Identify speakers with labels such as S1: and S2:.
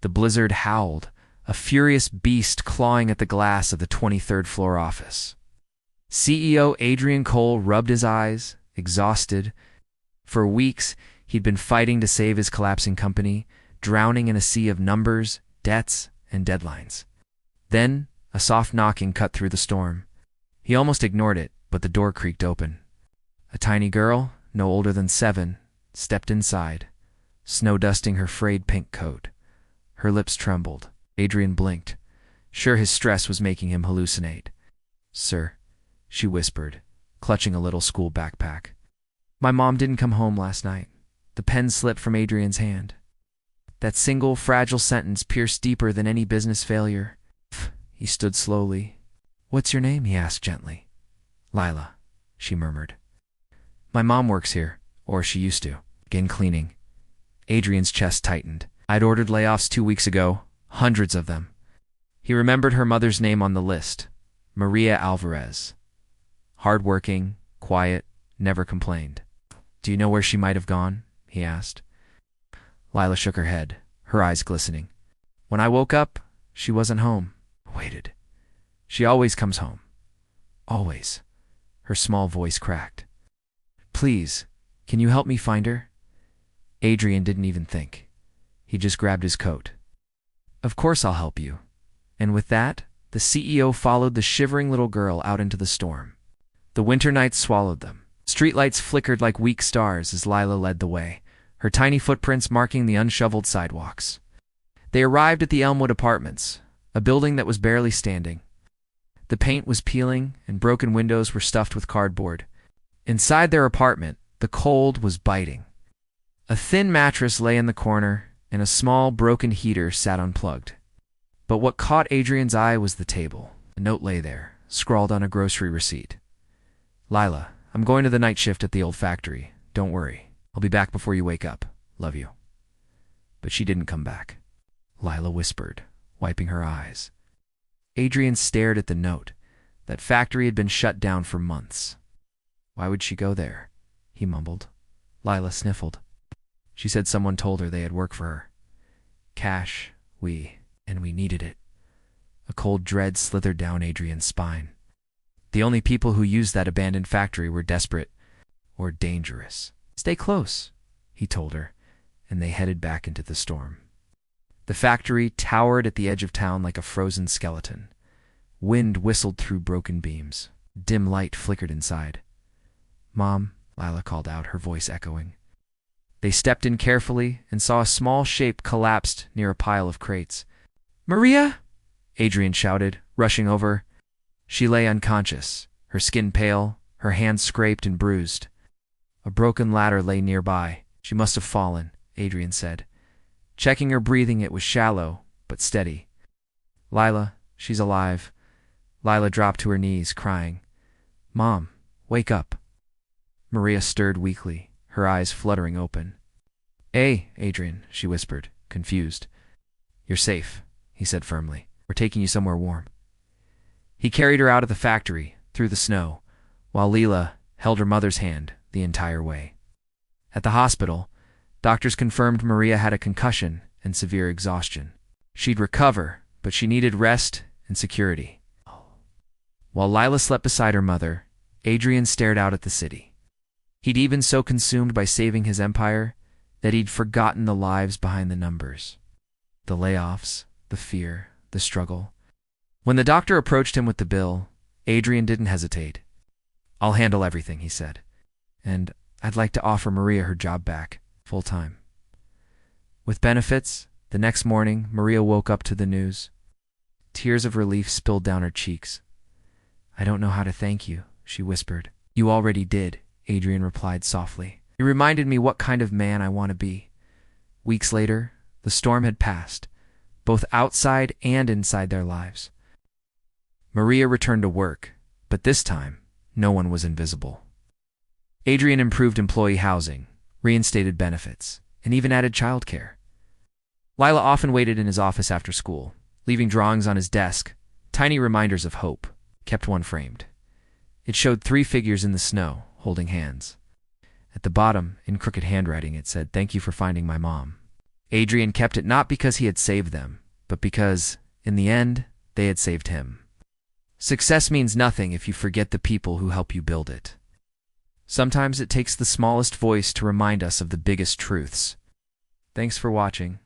S1: The blizzard howled, a furious beast clawing at the glass of the 23rd floor office. CEO Adrian Cole rubbed his eyes, exhausted. For weeks, he'd been fighting to save his collapsing company, drowning in a sea of numbers, debts, and deadlines. Then, a soft knocking cut through the storm. He almost ignored it, but the door creaked open. A tiny girl, no older than 7, stepped inside, snow-dusting her frayed pink coat. Her lips trembled. Adrian blinked, sure his stress was making him hallucinate. "Sir," she whispered, clutching a little school backpack. "My mom didn't come home last night." The pen slipped from Adrian's hand. That single, fragile sentence pierced deeper than any business failure. He stood slowly. "What's your name?" he asked gently. "Lila," she murmured. "My mom works here, or she used to. Again cleaning." Adrian's chest tightened. "I'd ordered layoffs 2 weeks ago, hundreds of them." He remembered her mother's name on the list, Maria Alvarez. Hardworking, quiet, never complained. "Do you know where she might have gone?" he asked. Lila shook her head, her eyes glistening. "When I woke up, she wasn't home." Waited. "She always comes home. Always." Her small voice cracked. "Please, can you help me find her?" Adrian didn't even think. He just grabbed his coat. "Of course I'll help you." And with that, the CEO followed the shivering little girl out into the storm. The winter nights swallowed them. Streetlights flickered like weak stars as Lila led the way, her tiny footprints marking the unshoveled sidewalks. They arrived at the Elmwood Apartments, a building that was barely standing. The paint was peeling, and broken windows were stuffed with cardboard. Inside their apartment, the cold was biting. A thin mattress lay in the corner, and a small, broken heater sat unplugged. But what caught Adrian's eye was the table. A note lay there, scrawled on a grocery receipt. "Lila, I'm going to the night shift at the old factory. Don't worry. I'll be back before you wake up. Love you." But she didn't come back. Lila whispered, wiping her eyes. Adrian stared at the note. That factory had been shut down for months. "Why would she go there?" he mumbled. Lila sniffled. She said someone told her they had work for her. Cash, and we needed it. A cold dread slithered down Adrian's spine. The only people who used that abandoned factory were desperate or dangerous. "Stay close," he told her, and they headed back into the storm. The factory towered at the edge of town like a frozen skeleton. Wind whistled through broken beams. Dim light flickered inside. "Mom," Lila called out, her voice echoing. They stepped in carefully and saw a small shape collapsed near a pile of crates. "Maria!" Adrian shouted, rushing over. She lay unconscious, her skin pale, her hands scraped and bruised. A broken ladder lay nearby. "She must have fallen," Adrian said. Checking her breathing, it was shallow, but steady. "Lila, she's alive." Lila dropped to her knees, crying. "Mom, wake up." Maria stirred weakly, her eyes fluttering open. "Hey, Adrian," she whispered, confused. "You're safe," he said firmly. "We're taking you somewhere warm." He carried her out of the factory, through the snow, while Lila held her mother's hand the entire way. At the hospital, doctors confirmed Maria had a concussion and severe exhaustion. She'd recover, but she needed rest and security. While Lila slept beside her mother, Adrian stared out at the city. He'd even so consumed by saving his empire that he'd forgotten the lives behind the numbers. The layoffs, the fear, the struggle. When the doctor approached him with the bill, Adrian didn't hesitate. "I'll handle everything," he said. "And I'd like to offer Maria her job back, full-time." With benefits, the next morning, Maria woke up to the news. Tears of relief spilled down her cheeks. "I don't know how to thank you," she whispered. "You already did," Adrian replied softly. "You reminded me what kind of man I want to be." Weeks later, the storm had passed, both outside and inside their lives. Maria returned to work, but this time, no one was invisible. Adrian improved employee housing, reinstated benefits, and even added childcare. Lila often waited in his office after school, leaving drawings on his desk, tiny reminders of hope, kept one framed. It showed 3 figures in the snow, holding hands. At the bottom, in crooked handwriting, it said, "Thank you for finding my mom." Adrian kept it not because he had saved them, but because, in the end, they had saved him. Success means nothing if you forget the people who help you build it. Sometimes it takes the smallest voice to remind us of the biggest truths. Thanks for watching.